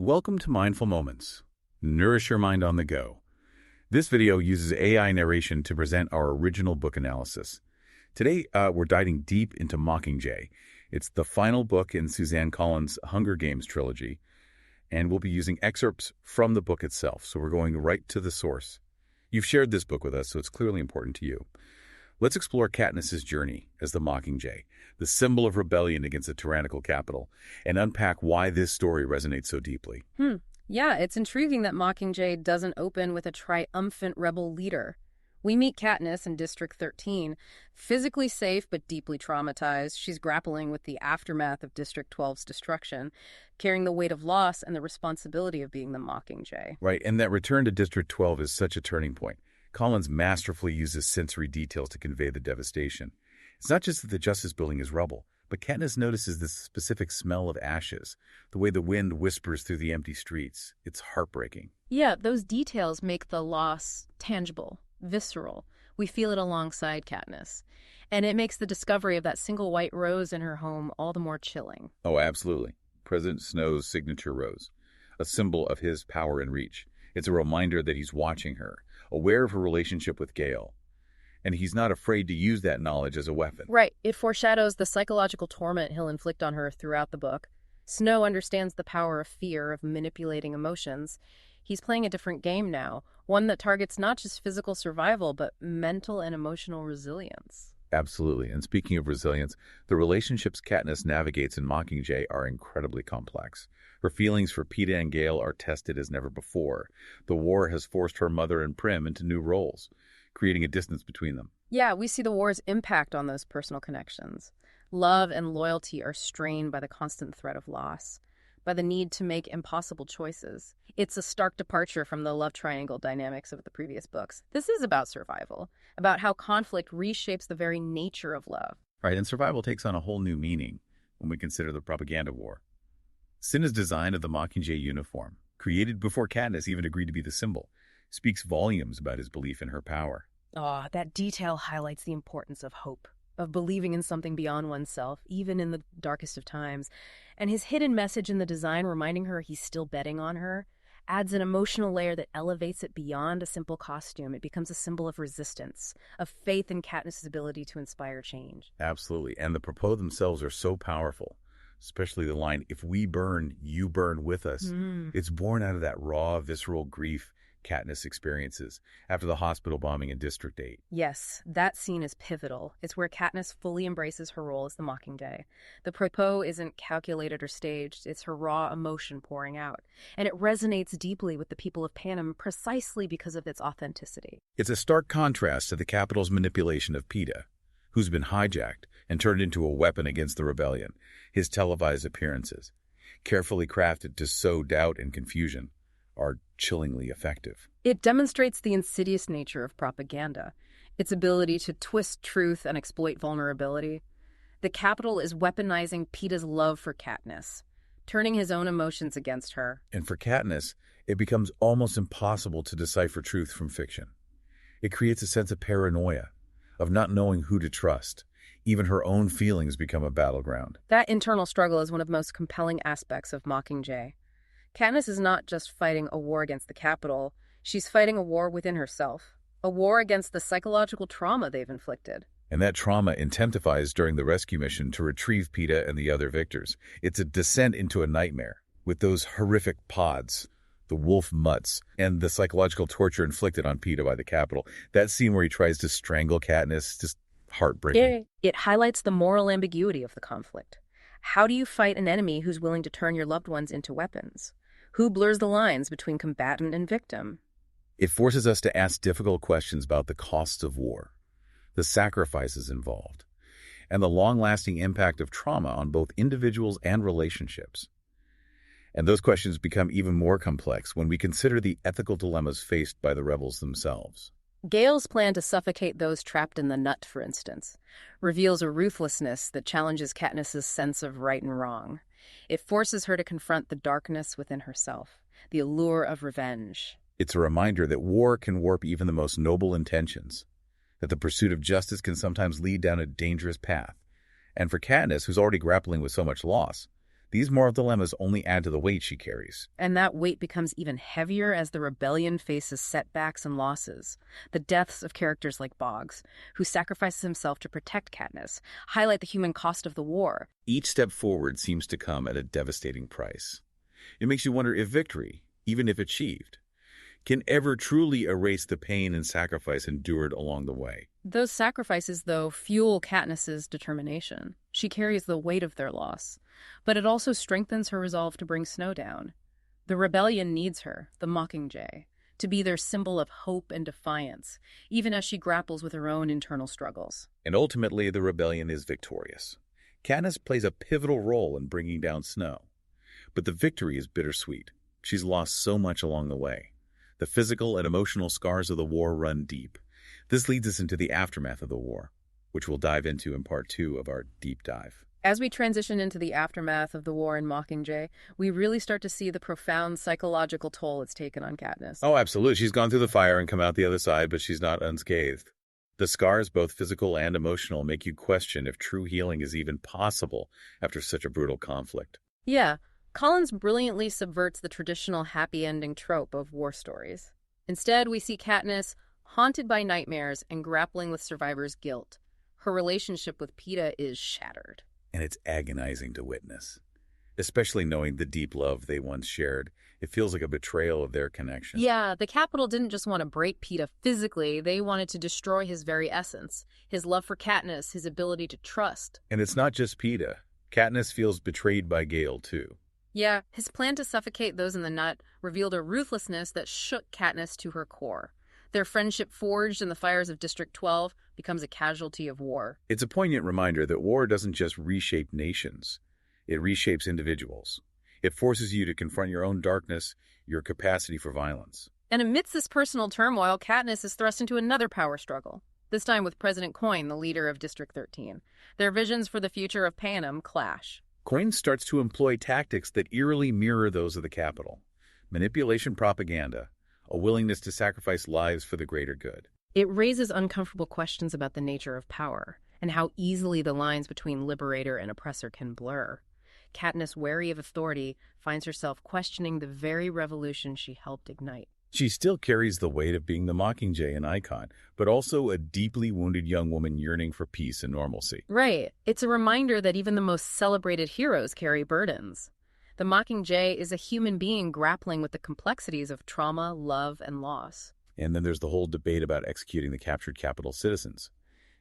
Welcome to Mindful Moments. Nourish your mind on the go. This video uses AI narration to present our original book analysis. Today, we're diving deep into Mockingjay. It's the final book in Suzanne Collins' Hunger Games trilogy, and we'll be using excerpts from the book itself, so we're going right to the source. You've shared this book with us, so it's clearly important to you. Let's explore Katniss's journey as the Mockingjay, the symbol of rebellion against a tyrannical capital, and unpack why this story resonates so deeply. Yeah, it's intriguing that Mockingjay doesn't open with a triumphant rebel leader. We meet Katniss in District 13, physically safe but deeply traumatized. She's grappling with the aftermath of District 12's destruction, carrying the weight of loss and the responsibility of being the Mockingjay. Right, and that return to District 12 is such a turning point. Collins masterfully uses sensory details to convey the devastation. It's not just that the Justice Building is rubble, but Katniss notices the specific smell of ashes, the way the wind whispers through the empty streets. It's heartbreaking. Yeah, those details make the loss tangible, visceral. We feel it alongside Katniss. And it makes the discovery of that single white rose in her home all the more chilling. Oh, absolutely. President Snow's signature rose, a symbol of his power and reach. It's a reminder that he's watching her, aware of her relationship with Gale, and he's not afraid to use that knowledge as a weapon. Right. It foreshadows the psychological torment he'll inflict on her throughout the book. Snow understands the power of fear, of manipulating emotions. He's playing a different game now, one that targets not just physical survival, but mental and emotional resilience. Absolutely. And speaking of resilience, the relationships Katniss navigates in Mockingjay are incredibly complex. Her feelings for Peeta and Gale are tested as never before. The war has forced her mother and Prim into new roles, creating a distance between them. Yeah, we see the war's impact on those personal connections. Love and loyalty are strained by the constant threat of loss, by the need to make impossible choices. It's a stark departure from the love triangle dynamics of the previous books. This is about survival, about how conflict reshapes the very nature of love. Right, and survival takes on a whole new meaning when we consider the propaganda war. Cinna's design of the Mockingjay uniform, created before Katniss even agreed to be the symbol, speaks volumes about his belief in her power. That detail highlights the importance of hope, of believing in something beyond oneself, even in the darkest of times. And his hidden message in the design, reminding her he's still betting on her, adds an emotional layer that elevates it beyond a simple costume. It becomes a symbol of resistance, of faith in Katniss' ability to inspire change. Absolutely, and the propos themselves are so powerful, especially the line, "If we burn, you burn with us." It's born out of that raw, visceral grief Katniss experiences after the hospital bombing in District 8. Yes, that scene is pivotal. It's where Katniss fully embraces her role as the Mockingjay. The propos isn't calculated or staged. It's her raw emotion pouring out. And it resonates deeply with the people of Panem precisely because of its authenticity. It's a stark contrast to the Capitol's manipulation of Peeta, who's been hijacked and turned into a weapon against the rebellion. His televised appearances, carefully crafted to sow doubt and confusion, are chillingly effective. It demonstrates the insidious nature of propaganda, its ability to twist truth and exploit vulnerability. The Capitol is weaponizing Peeta's love for Katniss, turning his own emotions against her. And for Katniss, it becomes almost impossible to decipher truth from fiction. It creates a sense of paranoia, of not knowing who to trust. Even her own feelings become a battleground. That internal struggle is one of the most compelling aspects of Mockingjay. Katniss is not just fighting a war against the Capitol, she's fighting a war within herself, a war against the psychological trauma they've inflicted. And that trauma intensifies during the rescue mission to retrieve Peeta and the other victors. It's a descent into a nightmare, with those horrific pods, the wolf mutts, and the psychological torture inflicted on Peeta by the Capitol. That scene where he tries to strangle Katniss, just heartbreaking. Yeah. It highlights the moral ambiguity of the conflict. How do you fight an enemy who's willing to turn your loved ones into weapons? Who blurs the lines between combatant and victim? It forces us to ask difficult questions about the costs of war, the sacrifices involved, and the long-lasting impact of trauma on both individuals and relationships. And those questions become even more complex when we consider the ethical dilemmas faced by the rebels themselves. Gale's plan to suffocate those trapped in the nut, for instance, reveals a ruthlessness that challenges Katniss' sense of right and wrong. It forces her to confront the darkness within herself, the allure of revenge. It's a reminder that war can warp even the most noble intentions, that the pursuit of justice can sometimes lead down a dangerous path. And for Katniss, who's already grappling with so much loss, These moral dilemmas only add to the weight she carries. And that weight becomes even heavier as the rebellion faces setbacks and losses. The deaths of characters like Boggs, who sacrifices himself to protect Katniss, highlight the human cost of the war. Each step forward seems to come at a devastating price. It makes you wonder if victory, even if achieved, can ever truly erase the pain and sacrifice endured along the way. Those sacrifices, though, fuel Katniss's determination. She carries the weight of their loss, but it also strengthens her resolve to bring Snow down. The rebellion needs her, the Mockingjay, to be their symbol of hope and defiance, even as she grapples with her own internal struggles. And ultimately, the rebellion is victorious. Katniss plays a pivotal role in bringing down Snow. But the victory is bittersweet. She's lost so much along the way. The physical and emotional scars of the war run deep. This leads us into the aftermath of the war, which we'll dive into in part 2 of our deep dive. As we transition into the aftermath of the war in Mockingjay, we really start to see the profound psychological toll it's taken on Katniss. Oh, absolutely. She's gone through the fire and come out the other side, but she's not unscathed. The scars, both physical and emotional, make you question if true healing is even possible after such a brutal conflict. Yeah, Collins brilliantly subverts the traditional happy ending trope of war stories. Instead, we see Katniss haunted by nightmares and grappling with survivors' guilt. Her relationship with Peeta is shattered. And it's agonizing to witness, especially knowing the deep love they once shared. It feels like a betrayal of their connection. Yeah, the Capitol didn't just want to break Peeta physically, they wanted to destroy his very essence, his love for Katniss, his ability to trust. And it's not just Peeta. Katniss feels betrayed by Gale, too. Yeah, his plan to suffocate those in the nut revealed a ruthlessness that shook Katniss to her core. Their friendship forged in the fires of District 12 becomes a casualty of war. It's a poignant reminder that war doesn't just reshape nations. It reshapes individuals. It forces you to confront your own darkness, your capacity for violence. And amidst this personal turmoil, Katniss is thrust into another power struggle, this time with President Coin, the leader of District 13. Their visions for the future of Panem clash. Coin starts to employ tactics that eerily mirror those of the Capitol. Manipulation propaganda, a willingness to sacrifice lives for the greater good. It raises uncomfortable questions about the nature of power and how easily the lines between liberator and oppressor can blur. Katniss, wary of authority, finds herself questioning the very revolution she helped ignite. She still carries the weight of being the Mockingjay and icon, but also a deeply wounded young woman yearning for peace and normalcy. Right. It's a reminder that even the most celebrated heroes carry burdens. The Mockingjay is a human being grappling with the complexities of trauma, love, and loss. And then there's the whole debate about executing the captured Capitol citizens.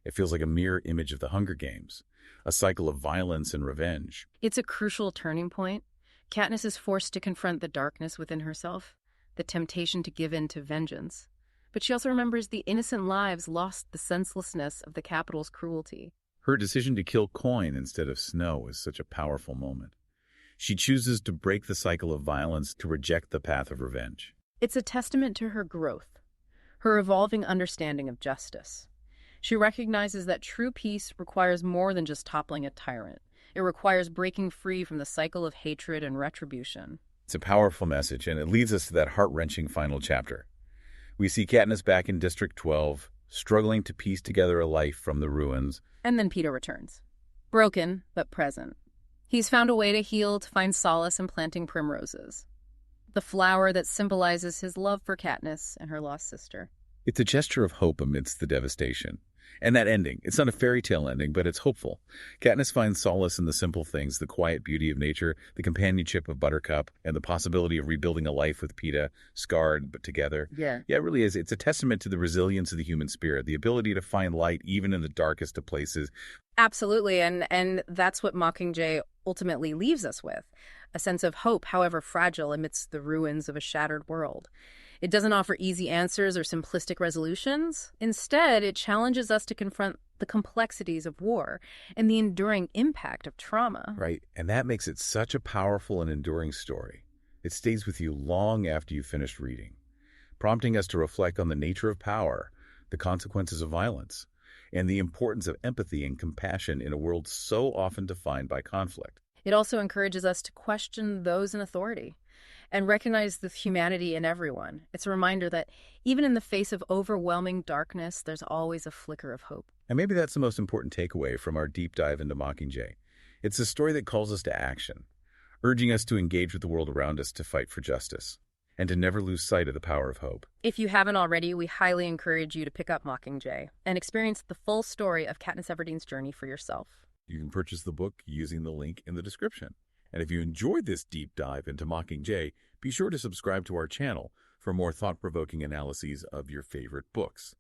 It feels like a mirror image of the Hunger Games, a cycle of violence and revenge. It's a crucial turning point. Katniss is forced to confront the darkness within herself, the temptation to give in to vengeance. But she also remembers the innocent lives lost, the senselessness of the Capitol's cruelty. Her decision to kill Coin instead of Snow is such a powerful moment. She chooses to break the cycle of violence, to reject the path of revenge. It's a testament to her growth, her evolving understanding of justice. She recognizes that true peace requires more than just toppling a tyrant. It requires breaking free from the cycle of hatred and retribution. It's a powerful message, and it leads us to that heart-wrenching final chapter. We see Katniss back in District 12, struggling to piece together a life from the ruins. And then Peeta returns. Broken, but present. He's found a way to heal, to find solace in planting primroses, the flower that symbolizes his love for Katniss and her lost sister. It's a gesture of hope amidst the devastation. And that ending, it's not a fairy tale ending, but it's hopeful. Katniss finds solace in the simple things, the quiet beauty of nature, the companionship of Buttercup, and the possibility of rebuilding a life with Peeta, scarred but together. Yeah, it really is. It's a testament to the resilience of the human spirit, the ability to find light even in the darkest of places. Absolutely, and that's what Mockingjay ultimately leaves us with, a sense of hope, however fragile, amidst the ruins of a shattered world. It doesn't offer easy answers or simplistic resolutions. Instead, it challenges us to confront the complexities of war and the enduring impact of trauma. Right, and that makes it such a powerful and enduring story. It stays with you long after you finish reading, prompting us to reflect on the nature of power, the consequences of violence, and the importance of empathy and compassion in a world so often defined by conflict. It also encourages us to question those in authority and recognize the humanity in everyone. It's a reminder that even in the face of overwhelming darkness, there's always a flicker of hope. And maybe that's the most important takeaway from our deep dive into Mockingjay. It's a story that calls us to action. urging us to engage with the world around us to fight for justice, and to never lose sight of the power of hope. If you haven't already, we highly encourage you to pick up Mockingjay and experience the full story of Katniss Everdeen's journey for yourself. You can purchase the book using the link in the description. And if you enjoyed this deep dive into Mockingjay, be sure to subscribe to our channel for more thought-provoking analyses of your favorite books.